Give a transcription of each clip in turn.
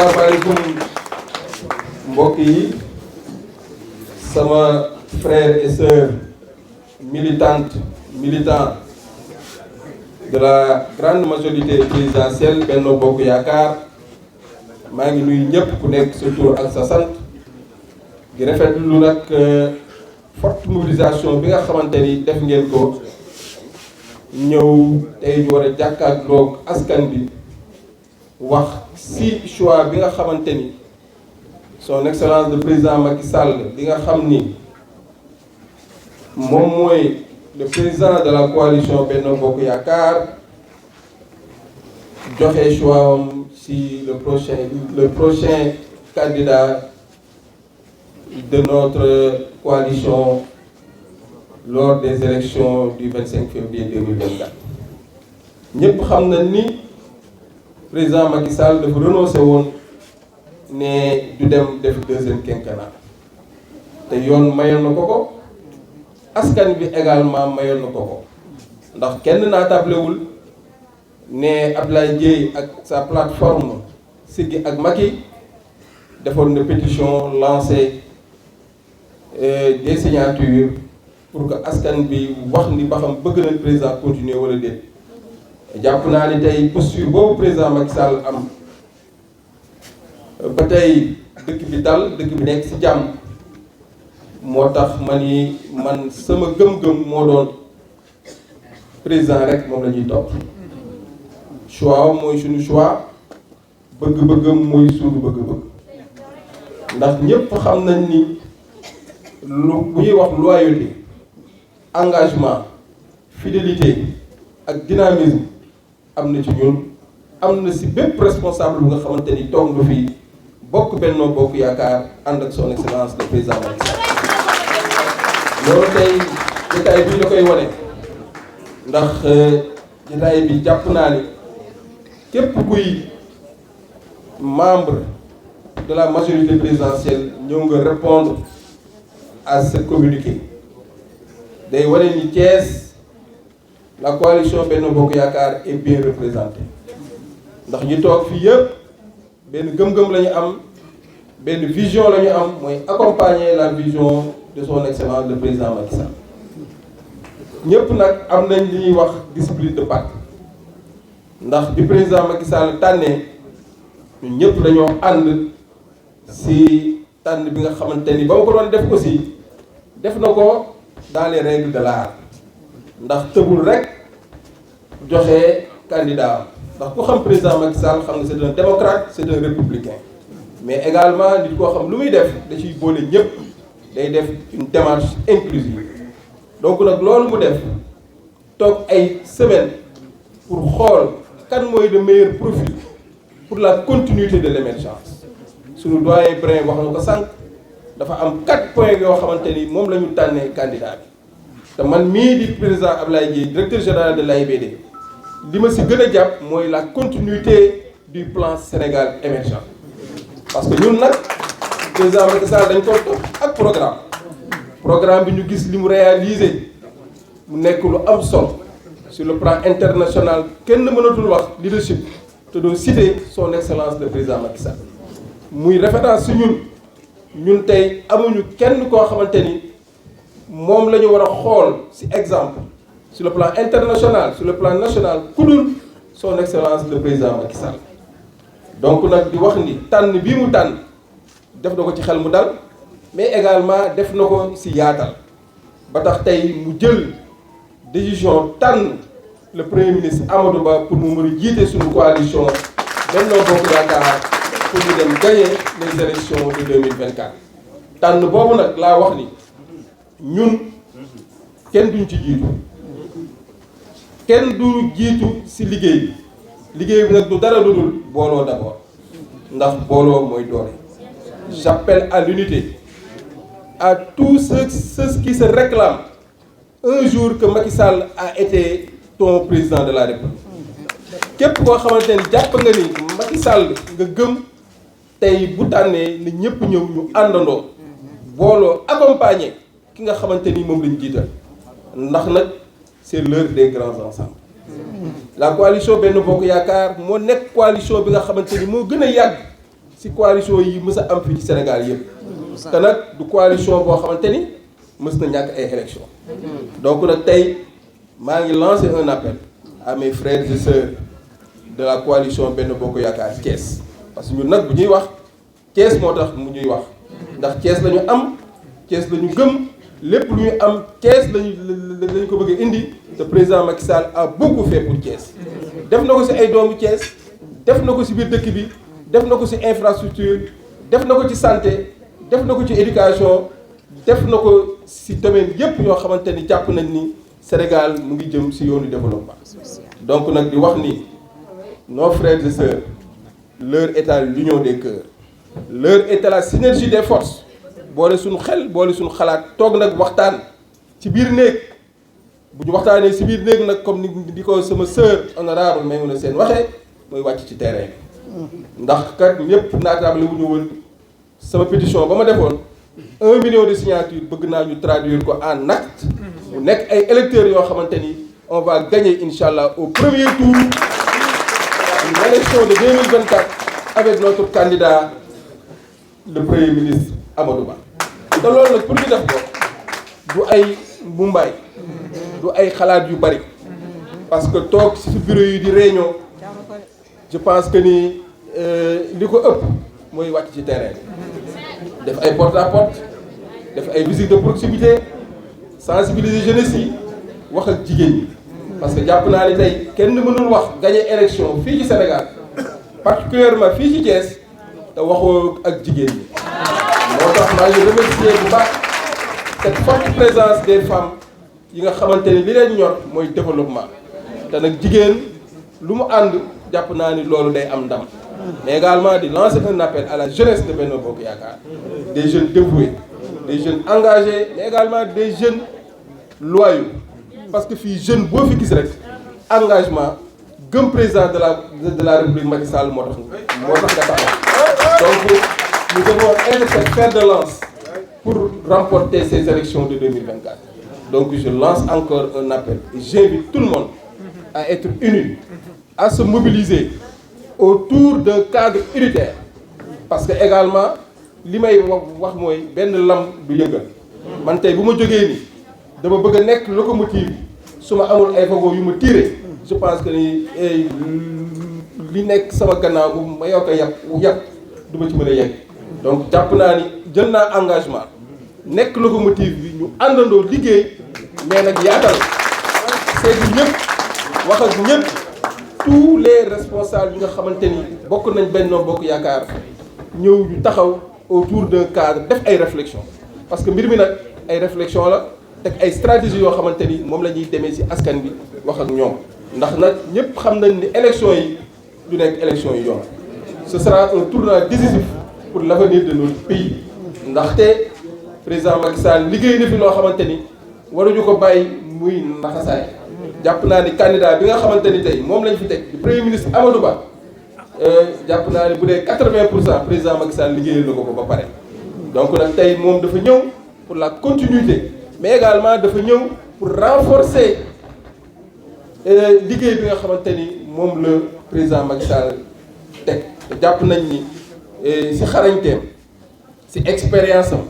asalaamaaleykum mbokk yi, sama frères et sœurs militants de la grande majorité présidentielle Benno Bokk Yaakaar, maa ngi nuyu ñëpp ku nekk sa tur ak sa sant di rafetlu nag forte mobilisation bi nga xamante ni def ngeen ko ñëw tey ñu war a jàkkaarloog askan bi wax si choix bi nga xamante ni son excellence le président Macky Sall bi nga xam ni moom mooy le président de la coalition Benno Bokk Yaakaar joxe choix am si le prochain candidat de notre coalition lors des élections du 25 février 2024. ñëpp xam na ni président Macky Sall dafa renoncé woon ne du dem def deuxième quinquennat te yoon mayoon na ko ko, askan bi également mayoon na ko ko, ndax kenn naa tablewul ne Abdoulaye Dièye ak sa plateforme Siggi ak Macky defoon na pétition lancé des signatures pour que askan bi wax ni ba xam bëgg nañ président continuer wala déet. jàpp naa ni tey posture boobu président Macky Sall am ba tey dëkk bi dal, dëkk bi nekk ci jàmm, moo tax ma ni man sama gëm-gëm moo doon président rek moom la ñuy topp. choix mooy suñu choix, bëgg-bëggam mooy suñu bëgg-bëgg, ndax ñëpp xam nañ ni lu bu ñuy wax loyauté, engagement, fidélité ak dynamisme am na ci ñun, am na ci bépp responsable bu nga xamante ni toog nga fii bokk Benno Bokk Yaakaar ànd ak son excellence le président Macky Sall. loolu tey jotaay bi la koy wane, ndax jotaay bi jàpp naa ni képp kuy membre de la majorité présidentielle ñëw nga répondre à ce communiqué. day wane ni Thiès, la coalition Benno Bokk Yaakaar est bien représentée, ndax ñu toog fii yëpp benn gëm-gëm la ñu am, benn vision la ñu am, mooy accompagner la vision de son excellence le président Macky Sall. ñëpp nag am nañ li ñuy wax discipline de parti, ndax bi président Macky Sall tànnee ñun ñëpp dañoo ànd si tànn bi nga xamante ni ba ma ko doon def aussi def na ko dans les règles de l'art, ndax tëbul rek joxe candidat, ndax ku xam président Macky Sall xam nga c'est un démocrate, c'est un républicain, mais également nit koo xam lu muy def da ciy boole ñëpp, day def une démarche inclusive. donc nag loolu mu def toog ay semaines pour xool kan mooy le meilleur profil pour la continuité de l'émergence. suñu doyen Brin wax na ko sànq, dafa am 4 points yoo xamante ni moom la ñu tànnee candidat bi, te man mii di président Abdoulaye Dièye directeur général de l'AIBD li ma si gën a jàpp mooy la continuité du plan Sénégal émergent. parce que ñun nag président Macky Sall dañ ko topp ak programme bi ñu gis li mu réalisé mu nekk lu am solo sur le plan international. kenn mënatul wax leadership te doo citer son excellence le président Macky Sall muy référence si ñun tey amuñu kenn koo xamante ni moom la ñu war a xool ci exemple sur le plan international, sur le plan national ku dul son excellence le président Macky Sall. donc nag di wax ni tànn bii mu tànn def na ko ci xel mu dal, mais également def na ko ci yaatal, ba tax tey mu jël décision tànn le premier ministre Amadou Ba pour mu mën a jiite suñu coalition Benno Bokk Yaakaar pour ñu dem gagner les élections de 2024. tànn boobu nag laa wax ni ñun kenn duñ ci jiitu, kenn du jiitu ci liggéey bi nag du dara lu dul booloo d'abord, ndax booloo mooy doole. j'appelle à l'unité à tous ceux qui se réclament un jour que Macky Sall a été ton président de la République. képp koo xamante ni jàpp nga ni Macky Sall nga gëm, tey bu tànnee ni ñëpp ñëw ñu àndandoo booloo accompagner ki nga xamante ni moom lañu jiital, ndax nag c'est l'heure des grands ensembles. la coalition Benno Bokk Yaakaar moo nekk coalition bi nga xamante ni moo gën a yàgg ci coalition yi mës a am fii ci Sénégal yëpp te nag du coalition boo xamante ni mës na ñàkk ay élection donc nag tey maa ngi lancé un appel à mes frères et sœurs de la coalition Benno Bokk Yaakaar Thiès parce que ñun nag bu ñuy wax Thiès moo tax mu ñuy wax ndax Thiès la ñu am Thiès la ñu gëm lépp lu ñu am Thiès lañu ko bëgg a indi te président Macky Sall a beaucoup fait pour Thiès def na ko ci ay doomu Thiès def na ko ci biir dëkk bi def na ko ci infrastructure def na ko ci santé def na ko ci éducation def na ko ci domaine yépp yoo xamante ni jàpp nañ ni Sénégal mu ngi jëm ci yoonu développement donc nag di wax ni nos frères et sœurs l'heure est à l'union des cœurs l'heure est à la synergie des forces boole suñu xel boole suñu xalaat toog nag waxtaan ci biir néeg bu ñu waxtaanee ci biir néeg nag comme ni ko sama sœur honorable Maïmouna Sène waxee mooy wàcc ci terrain bi ndax kat ñëpp naataable wu ñu woon sama pétition ba ma defoon 1 million de signatures bëgg naa ñu traduire ko en acte mu nekk ay électeurs yoo xamante ni on va gagner incha allah au premier tour une élection de 2024 avec notre candidat le premier ministre Amadou Ba. te loolu nag pour ñu def ko du ay mbumbaay du ay xalaat yu bari parce que toog ci bureau yi di réunion je pense que ni li ko ëpp mooy wàcc ci terrain def ay porte à porte def ay visite de proximité sensibiliser jeunesse yi wax ak jigéen ñi parce que jàpp naa ni tey kenn mënul wax gagner élection fii ci Sénégal particulièrement fii ci Thiès te waxoo ak jigéen ñi moo tax maa ngi remercier bu baax cette forte présence des femmes yi nga xamante ni li leen ñor mooy développement te nag jigéen lu mu ànd jàpp naa ni loolu day am ndam mais également di lancer un appel à la jeunesse de Benno Bokk Yaakaar des jeunes dévoués des jeunes engagés mais également des jeunes loyaux parce que fii jeune boo fi gis rek engagement gëm président de la République Macky Sall moo tax nga taxaw donc nous devons être cette fer de lance pour remporter ces élections de 2024 donc je lance encore un appel et j'invite tout le monde à être unis à se mobiliser autour d'un cadre unitaire parce que également li may wax mooy benn lam du yëngal man tey bu ma jógee ni dama bëgg a nekk locomotive su ma amul ay fagot yu ma tiré je pense que ni li nekk sama gannaaw bu ma yokk a yàpp du ma ci mën a yegg donc jàpp naa ni jël naa engagement nekk locomotive bi ñu àndandoo liggéey mais nag yaatal seeti ñëpp wax ak ñëpp tous les responsables yi nga xamante ni bokk nañ Benno Bokk Yaakaar ñëw ñu taxaw autour d'un cadre def ay réflexion parce que mbir mi nag ay réflexion la teg ay stratégie yoo xamante ni moom la ñuy demee ci askan bi wax ak ñoom ndax nag ñëpp xam nañ ni élection yi du nekk élection yi yomb ce sera un tournant décisif pour l'avenir de notre pays ndaxte président Macky Sall liggéey na fi loo xamante ni waruñu ko bàyyi muy naxasaay jàpp naa ni candidat bi nga xamante ni tey moom lañ fi teg di premier ministre Amadou Ba jàpp naa ni bu dee 80% président Macky Sall liggéeyal na ko ba pare donc nag tey moom dafa ñëw pour la continuité mais également dafa ñëw pour renforcer liggéey bi nga xamante ni moom la président Macky Sall teg te jàpp nañ ni ci xarañteem ci expérience am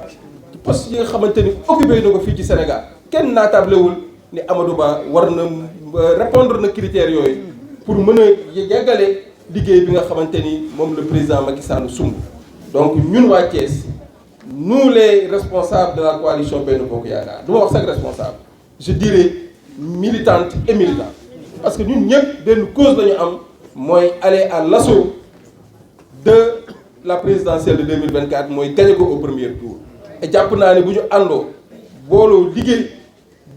ci poste yi nga xamante ni occupé na ko fii ci Sénégal kenn naatablewul ni Amadou Ba war na répondre na critères yooyu pour mën a yeggale liggéey bi nga xamante ni moom le président Macky Sall sumb donc ñun waa Thiès nous les responsables de la coalition Benno Bokk Yaakaar du ma wax sax responsable je dirais militante et militant parce que ñun ñëpp benn cause lañu am mooy aller à l'assaut de la présidentielle de 2024 mooy gagné ko au premier tour et jàpp naa ne bu ñu àndoo booloo liggéey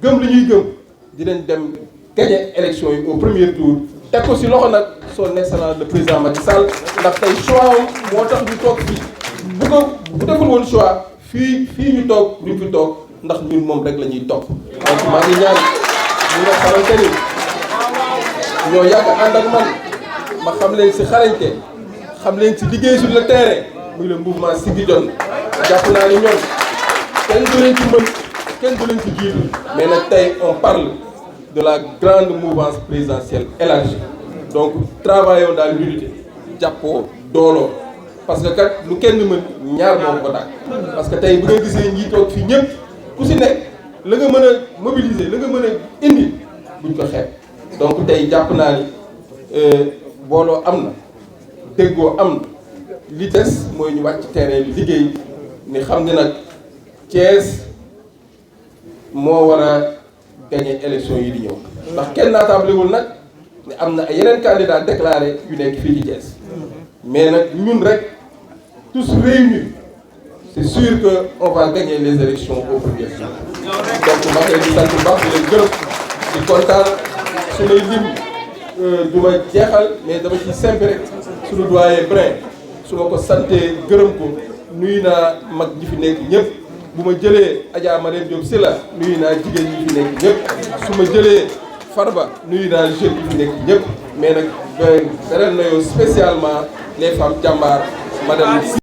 gëm li ñuy gëm dinañ dem gagné élection yi au premier tour teg ko ci loxo nag son excellence le président Macky Sall ndax tey choix am moo tax ñu toog fii bu deful woon choix fii ñu toog duñ fi toog ndax ñun moom rek la ñuy topp donc maa ngi ñaan ñi nga xamante ni ñoo yàgg ànd ak man ma xam leen ci xarañte xam leen ci liggéey sur le terrain muy le mouvement Siggi Jot jàpp naa ni ñoom kenn du leen ci mën kenn du leen ci jiitu mais nag tey on parle de la grande mouvance présidentielle élargie donc travaillons dans l'unité jàppoo dooloo parce que kat lu kenn mën ñaar moo ko dàq parce que tey bu nga gisee ñi toog fii ñëpp ku si nekk la nga mën a mobiliser la nga mën a indi buñ ko xeeb donc tey jàpp naa ni booloo am na déggoo am na li des mooy ñu wàcc terrain bi liggéey ni xam nga nag Thiès moo war a gagner élection yi di ñëw ndax kenn naatablewul nag ne am na ay yeneen candidat déclaré yu nekk fii ci Thiès mais nag ñun rek tous réunis c'est sûr que on va gagner les élections au premier tour donc ma koy di sant bu baax di leen gërëm di kontaan su may lim du ma jeexal mais dama ci simple rek suñu doyen Brin su ma ko santee gërëm ko nuyu naa mag ñi fi nekk ñëpp bu ma jëlee Adja Marème Diop Sylla nuyu naa jigéen ñi fi nekk ñëpp su ma jëlee Farba nuyu naa jeunes yi fi nekk ñëpp mais nag beral na yow spécialement les femmes jàmbaar madame